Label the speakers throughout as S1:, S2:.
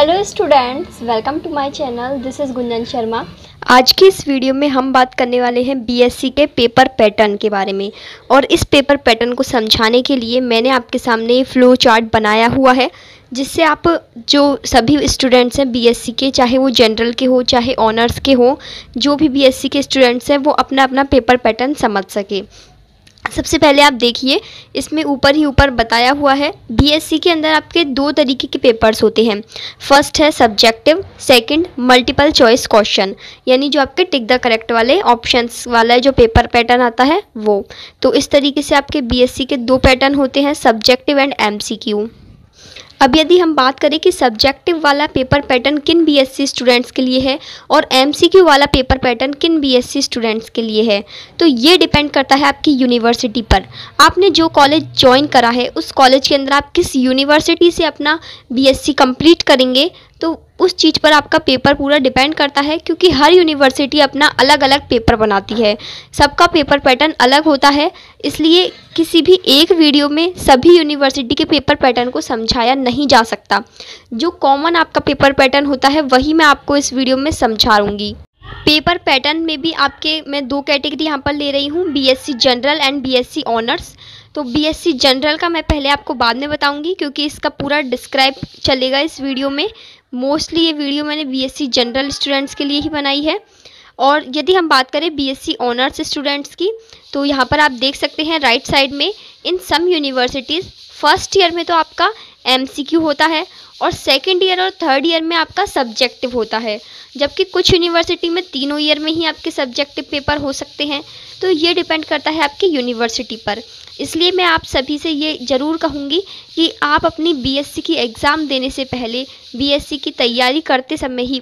S1: Hello students, welcome to my channel. This is Gunjan Sharma. आज की इस वीडियो में हम बात करने वाले हैं बीएससी के पेपर पैटर्न के बारे में। और इस पेपर पैटर्न को समझाने के लिए मैंने आपके सामने फ्लो चार्ट बनाया हुआ है, जिससे आप जो सभी स्टूडेंट्स हैं बीएससी के, चाहे वो जनरल के हो चाहे ऑनर्स के हो, जो भी बीएससी के स्टूडेंट्स हैं वो अपना अपना पेपर पैटर्न समझ सके। सबसे पहले आप देखिए, इसमें ऊपर ही ऊपर बताया हुआ है बीएससी के अंदर आपके दो तरीके के पेपर्स होते हैं। फर्स्ट है subjective, second multiple choice question, यानी जो आपके टिक द करेक्ट वाले ऑप्शंस वाला जो पेपर पैटर्न आता है वो। तो इस तरीके से आपके बीएससी के दो पैटर्न होते हैं, सब्जेक्टिव एंड एमसीक्यू। अब यदि हम बात करें कि सब्जेक्टिव वाला पेपर पैटर्न किन बीएससी स्टूडेंट्स के लिए है और एमसीक्यू वाला पेपर पैटर्न किन बीएससी स्टूडेंट्स के लिए है, तो ये डिपेंड करता है आपकी यूनिवर्सिटी पर। आपने जो कॉलेज ज्वाइन करा है उस कॉलेज के अंदर आप किस यूनिवर्सिटी से अपना बीएससी कंप्लीट करेंगे, तो उस चीज़ पर आपका पेपर पूरा डिपेंड करता है, क्योंकि हर यूनिवर्सिटी अपना अलग अलग पेपर बनाती है, सबका पेपर पैटर्न अलग होता है। इसलिए किसी भी एक वीडियो में सभी यूनिवर्सिटी के पेपर पैटर्न को समझाया नहीं जा सकता। जो कॉमन आपका पेपर पैटर्न होता है वही मैं आपको इस वीडियो में समझाऊंगी। पेपर पैटर्न में भी आपके मैं दो कैटेगरी यहाँ पर ले रही हूँ, BSc general and BSc honours. तो बीएससी जनरल का मैं पहले आपको बाद में बताऊंगी, क्योंकि इसका पूरा डिस्क्राइब चलेगा इस वीडियो में। मोस्टली ये वीडियो मैंने बीएससी जनरल स्टूडेंट्स के लिए ही बनाई है। और यदि हम बात करें बीएससी ऑनर्स स्टूडेंट्स की, तो यहाँ पर आप देख सकते हैं राइट साइड में, इन सम यूनिवर्सिटीज़ फर्स्ट ईयर में तो आपका एमसीक्यू होता है और सेकेंड ईयर और थर्ड ईयर में आपका सब्जेक्टिव होता है, जबकि कुछ यूनिवर्सिटी में तीनों ईयर में ही आपके सब्जेक्टिव पेपर हो सकते हैं। तो ये डिपेंड करता है आपकी यूनिवर्सिटी पर। इसलिए मैं आप सभी से ये ज़रूर कहूँगी कि आप अपनी बीएससी की एग्ज़ाम देने से पहले, बीएससी की तैयारी करते समय ही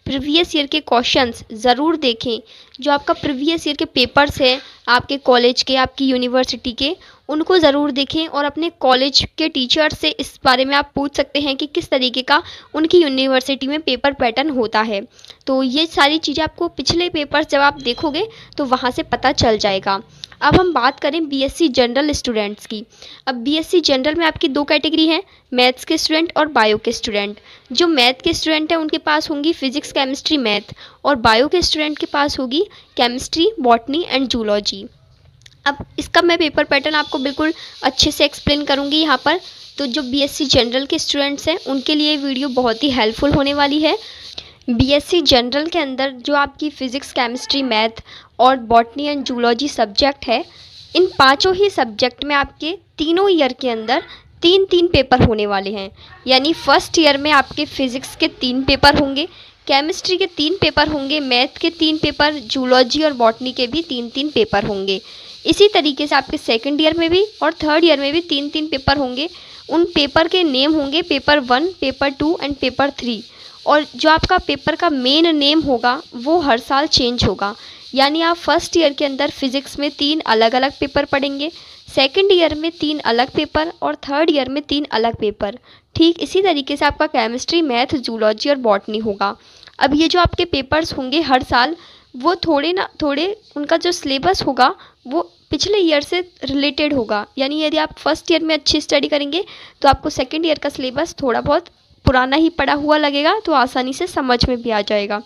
S1: प्रीवियस ईयर के क्वेश्चंस ज़रूर देखें। जो आपका प्रीवियस ईयर के पेपर्स हैं आपके कॉलेज के, आपकी यूनिवर्सिटी के, उनको ज़रूर देखें। और अपने कॉलेज के टीचर से इस बारे में आप पूछ सकते हैं कि किस तरीके का उनकी यूनिवर्सिटी में पेपर पैटर्न होता है। तो ये सारी चीज़ें आपको पिछले पेपर्स जब आप देखोगे तो वहाँ से पता चल जाएगा। अब हम बात करें बीएससी जनरल स्टूडेंट्स की। अब बीएससी जनरल में आपकी दो कैटेगरी हैं, मैथ्स के स्टूडेंट और बायो के स्टूडेंट। जो मैथ के स्टूडेंट हैं उनके पास होंगी फिजिक्स, केमिस्ट्री, मैथ, और बायो के स्टूडेंट के पास होगी केमिस्ट्री, बॉटनी एंड जूलॉजी। अब इसका मैं पेपर पैटर्न आपको बिल्कुल अच्छे से एक्सप्लेन करूँगी यहाँ पर। तो जो बीएससी जनरल के स्टूडेंट्स हैं उनके लिए वीडियो बहुत ही हेल्पफुल होने वाली है। बीएससी जनरल के अंदर जो आपकी फ़िज़िक्स, केमिस्ट्री, मैथ और बॉटनी एंड जूलॉजी सब्जेक्ट है, इन पांचों ही सब्जेक्ट में आपके तीनों ईयर के अंदर तीन तीन पेपर होने वाले हैं। यानी फर्स्ट ईयर में आपके फ़िज़िक्स के 3 पेपर होंगे, केमिस्ट्री के 3 पेपर होंगे, मैथ के 3 पेपर, जूलॉजी और बॉटनी के भी 3 पेपर होंगे। इसी तरीके से आपके सेकेंड ईयर में भी और थर्ड ईयर में भी 3 पेपर होंगे। उन पेपर के नेम होंगे पेपर 1, पेपर 2 एंड पेपर 3। और जो आपका पेपर का मेन नेम होगा वो हर साल चेंज होगा। यानी आप फर्स्ट ईयर के अंदर फिज़िक्स में 3 अलग अलग पेपर पढ़ेंगे, सेकंड ईयर में 3 अलग पेपर और थर्ड ईयर में 3 अलग पेपर। ठीक इसी तरीके से आपका केमिस्ट्री, मैथ, जूलॉजी और बॉटनी होगा। अब ये जो आपके पेपर्स होंगे हर साल, वो थोड़े ना थोड़े उनका जो सिलेबस होगा वो पिछले ईयर से रिलेटेड होगा। यानी यदि आप फर्स्ट ईयर में अच्छी स्टडी करेंगे तो आपको सेकेंड ईयर का सिलेबस थोड़ा बहुत पुराना ही पड़ा हुआ लगेगा, तो आसानी से समझ में भी आ जाएगा।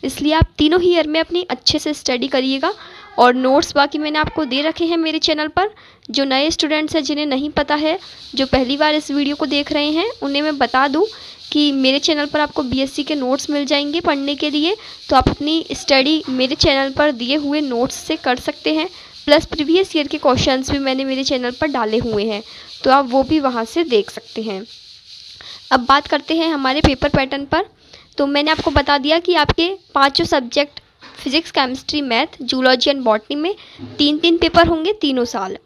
S1: इसलिए आप तीनों ही ईयर में अपनी अच्छे से स्टडी करिएगा। और नोट्स बाकी मैंने आपको दे रखे हैं मेरे चैनल पर। जो नए स्टूडेंट्स हैं, जिन्हें नहीं पता है, जो पहली बार इस वीडियो को देख रहे हैं, उन्हें मैं बता दूं कि मेरे चैनल पर आपको बीएससी के नोट्स मिल जाएंगे पढ़ने के लिए। तो आप अपनी स्टडी मेरे चैनल पर दिए हुए नोट्स से कर सकते हैं। प्लस प्रीवियस ईयर के क्वेश्चंस भी मैंने मेरे चैनल पर डाले हुए हैं, तो आप वो भी वहाँ से देख सकते हैं। अब बात करते हैं हमारे पेपर पैटर्न पर। तो मैंने आपको बता दिया कि आपके पांचों subject physics, chemistry, math, zoology and botany में 3 पेपर होंगे तीनों साल।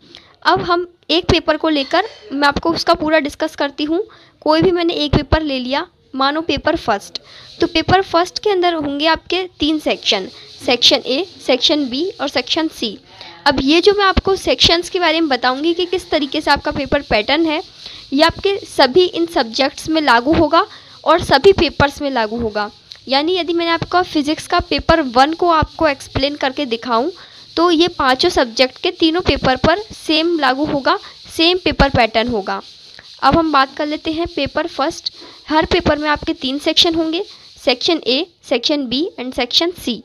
S1: अब हम एक पेपर को लेकर मैं आपको उसका पूरा डिस्कस करती हूँ। कोई भी मैंने एक पेपर ले लिया, मानो पेपर फर्स्ट। तो पेपर फर्स्ट के अंदर होंगे आपके 3 section, section A, section B और सेक्शन सी। अब ये जो मैं आपको सेक्शंस के बारे में बताऊंगी कि किस तरीके से आपका पेपर पैटर्न है, ये आपके सभी इन सब्जेक्ट्स में लागू होगा और सभी पेपर्स में लागू होगा। यानी यदि मैंने आपका फिज़िक्स का पेपर 1 को आपको एक्सप्लेन करके दिखाऊं, तो ये पांचों सब्जेक्ट के तीनों पेपर पर सेम लागू होगा, सेम पेपर पैटर्न होगा। अब हम बात कर लेते हैं पेपर फर्स्ट। हर पेपर में आपके 3 सेक्शन होंगे, section A, section B and section C.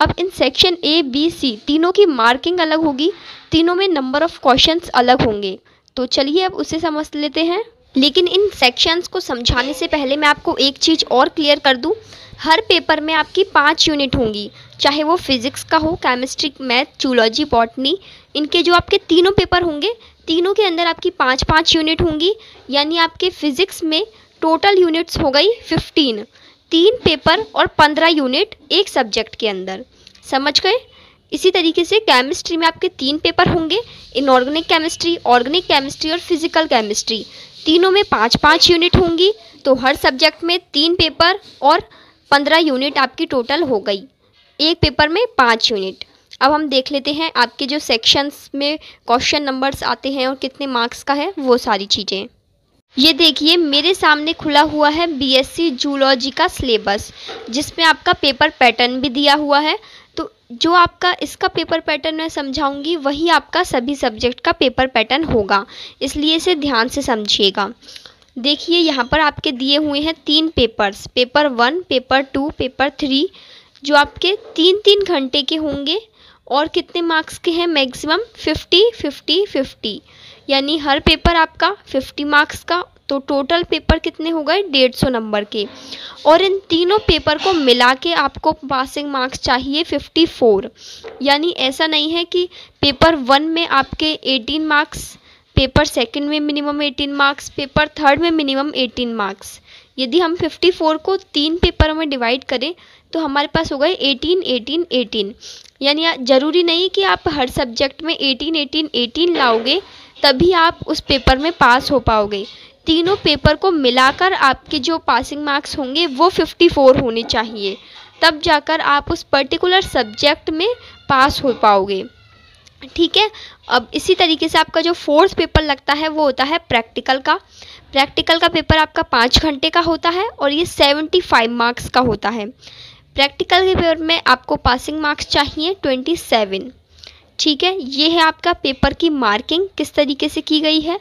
S1: अब इन सेक्शन ए, बी, सी तीनों की मार्किंग अलग होगी, तीनों में नंबर ऑफ क्वेश्चंस अलग होंगे। तो चलिए अब उसे समझ लेते हैं। लेकिन इन सेक्शंस को समझाने से पहले मैं आपको एक चीज़ और क्लियर कर दूं। हर पेपर में आपकी 5 यूनिट होंगी, चाहे वो फिजिक्स का हो, केमिस्ट्री, मैथ, जूलॉजी, बॉटनी। इनके जो आपके तीनों पेपर होंगे, तीनों के अंदर आपकी 5-5 यूनिट होंगी। यानी आपके फिजिक्स में टोटल यूनिट्स हो गई 15, 3 पेपर और 15 यूनिट एक सब्जेक्ट के अंदर। समझ गए? इसी तरीके से केमिस्ट्री में आपके 3 पेपर होंगे, इनऑर्गेनिक केमिस्ट्री, ऑर्गेनिक केमिस्ट्री और फिजिकल केमिस्ट्री। तीनों में 5-5 यूनिट होंगी, तो हर सब्जेक्ट में 3 पेपर और 15 यूनिट आपकी टोटल हो गई। एक पेपर में 5 यूनिट। अब हम देख लेते हैं आपके जो सेक्शंस में क्वेश्चन नंबर्स आते हैं और कितने मार्क्स का है वो सारी चीज़ें। ये देखिए मेरे सामने खुला हुआ है बीएससी जूलॉजी का सिलेबस, जिसमें आपका पेपर पैटर्न भी दिया हुआ है। तो जो आपका इसका पेपर पैटर्न मैं समझाऊंगी वही आपका सभी सब्जेक्ट का पेपर पैटर्न होगा, इसलिए इसे ध्यान से समझिएगा। देखिए यहाँ पर आपके दिए हुए हैं 3 पेपर्स, पेपर 1, पेपर 2, पेपर 3, जो आपके 3-3 घंटे के होंगे और कितने मार्क्स के हैं, मैक्सिमम 50-50-50, यानी हर पेपर आपका 50 मार्क्स का। तो टोटल पेपर कितने हो गए, 150 नंबर के। और इन तीनों पेपर को मिला के आपको पासिंग मार्क्स चाहिए 54। यानी ऐसा नहीं है कि पेपर 1 में आपके 18 मार्क्स, पेपर सेकंड में मिनिमम 18 मार्क्स, पेपर थर्ड में मिनिमम 18 मार्क्स। यदि हम 54 को 3 पेपरों में डिवाइड करें तो हमारे पास हो गए 18, 18, 18। यानी ज़रूरी नहीं कि आप हर सब्जेक्ट में 18, 18, 18 लाओगे तभी आप उस पेपर में पास हो पाओगे। तीनों पेपर को मिलाकर आपके जो पासिंग मार्क्स होंगे वो 54 होने चाहिए, तब जाकर आप उस पर्टिकुलर सब्जेक्ट में पास हो पाओगे। ठीक है। अब इसी तरीके से आपका जो 4th पेपर लगता है वो होता है प्रैक्टिकल का। प्रैक्टिकल का पेपर आपका 5 घंटे का होता है और ये 75 मार्क्स का होता है। प्रैक्टिकल के पेपर में आपको पासिंग मार्क्स चाहिए 27। ठीक है, ये है आपका पेपर की मार्किंग किस तरीके से की गई है।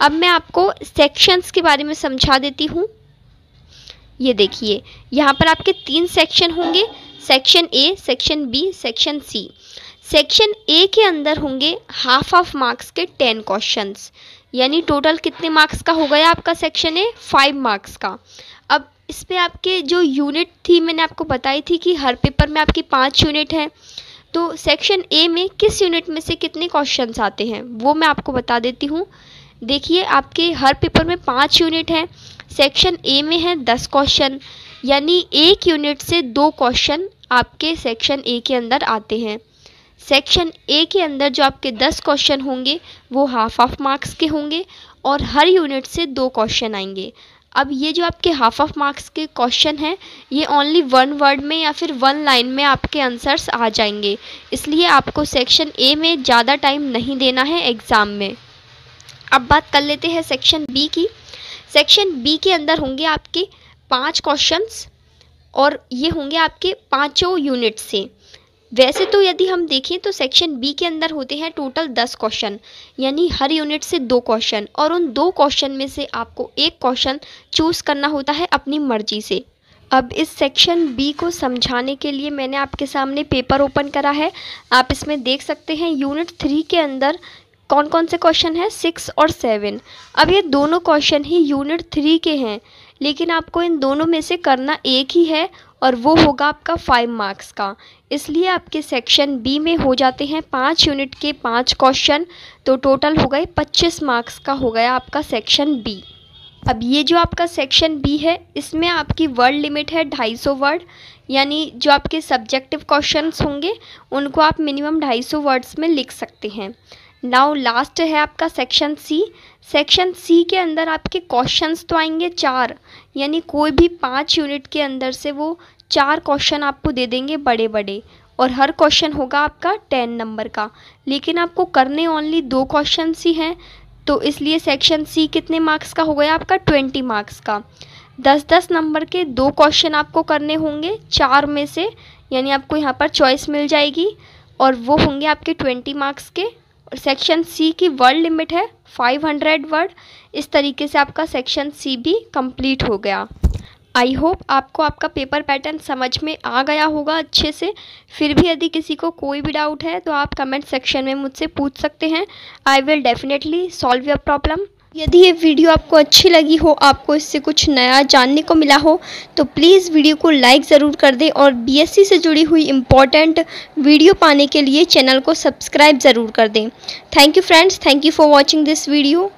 S1: अब मैं आपको सेक्शंस के बारे में समझा देती हूँ। ये देखिए यहाँ पर आपके 3 सेक्शन होंगे, section A, section B, section C. Section A के अंदर होंगे हाफ मार्क्स के 10 क्वेश्चंस, यानी टोटल कितने मार्क्स का हो गया आपका सेक्शन ए, 5 मार्क्स का। अब इस पे आपके जो यूनिट थी मैंने आपको बताई थी कि हर पेपर में आपकी 5 यूनिट है। तो सेक्शन ए में किस यूनिट में से कितने क्वेश्चंस आते हैं वो मैं आपको बता देती हूँ। देखिए आपके हर पेपर में 5 यूनिट है, सेक्शन ए में है 10 क्वेश्चन, यानी एक यूनिट से 2 क्वेश्चन आपके सेक्शन ए के अंदर आते हैं। सेक्शन ए के अंदर जो आपके 10 क्वेश्चन होंगे वो हाफ मार्क्स के होंगे और हर यूनिट से 2 क्वेश्चन आएंगे। अब ये जो आपके हाफ मार्क्स के क्वेश्चन हैं ये ओनली 1 वर्ड में या फिर 1 लाइन में आपके आंसर्स आ जाएंगे, इसलिए आपको सेक्शन ए में ज़्यादा टाइम नहीं देना है एग्ज़ाम में। अब बात कर लेते हैं सेक्शन बी की। सेक्शन बी के अंदर होंगे आपके 5 क्वेश्चंस और ये होंगे आपके 5 यूनिट से। वैसे तो यदि हम देखें तो सेक्शन बी के अंदर होते हैं टोटल 10 क्वेश्चन, यानी हर यूनिट से 2 क्वेश्चन, और उन 2 क्वेश्चन में से आपको एक क्वेश्चन चूज़ करना होता है अपनी मर्जी से। अब इस सेक्शन बी को समझाने के लिए मैंने आपके सामने पेपर ओपन करा है, आप इसमें देख सकते हैं यूनिट 3 के अंदर कौन कौन से क्वेश्चन हैं, 6 और 7। अब ये दोनों क्वेश्चन ही यूनिट 3 के हैं, लेकिन आपको इन दोनों में से करना एक ही है और वो होगा आपका 5 मार्क्स का। इसलिए आपके सेक्शन बी में हो जाते हैं 5 यूनिट के 5 क्वेश्चन, तो टोटल हो गए 25 मार्क्स का हो गया आपका सेक्शन बी। अब ये जो आपका सेक्शन बी है इसमें आपकी वर्ड लिमिट है 250 वर्ड, यानी जो आपके सब्जेक्टिव क्वेश्चंस होंगे उनको आप मिनिमम 250 वर्ड्स में लिख सकते हैं। नाउ लास्ट है आपका सेक्शन सी। सेक्शन सी के अंदर आपके क्वेश्चंस तो आएंगे 4, यानी कोई भी 5 यूनिट के अंदर से वो 4 क्वेश्चन आपको दे देंगे बड़े बड़े, और हर क्वेश्चन होगा आपका 10 नंबर का, लेकिन आपको करने ओनली 2 क्वेश्चन ही हैं, तो इसलिए सेक्शन सी कितने मार्क्स का हो गया आपका 20 मार्क्स का। 10-10 नंबर के 2 क्वेश्चन आपको करने होंगे 4 में से, यानी आपको यहाँ पर चॉइस मिल जाएगी और वो होंगे आपके 20 मार्क्स के। सेक्शन सी की वर्ड लिमिट है 500 वर्ड। इस तरीके से आपका सेक्शन सी भी कंप्लीट हो गया। आई होप आपको आपका पेपर पैटर्न समझ में आ गया होगा अच्छे से। फिर भी यदि किसी को कोई भी डाउट है तो आप कमेंट सेक्शन में मुझसे पूछ सकते हैं। I will definitely solve your problem. यदि ये वीडियो आपको अच्छी लगी हो, आपको इससे कुछ नया जानने को मिला हो, तो प्लीज़ वीडियो को लाइक ज़रूर कर दें और बीएससी से जुड़ी हुई इम्पॉर्टेंट वीडियो पाने के लिए चैनल को सब्सक्राइब ज़रूर कर दें। Thank you friends, thank you for watching this video.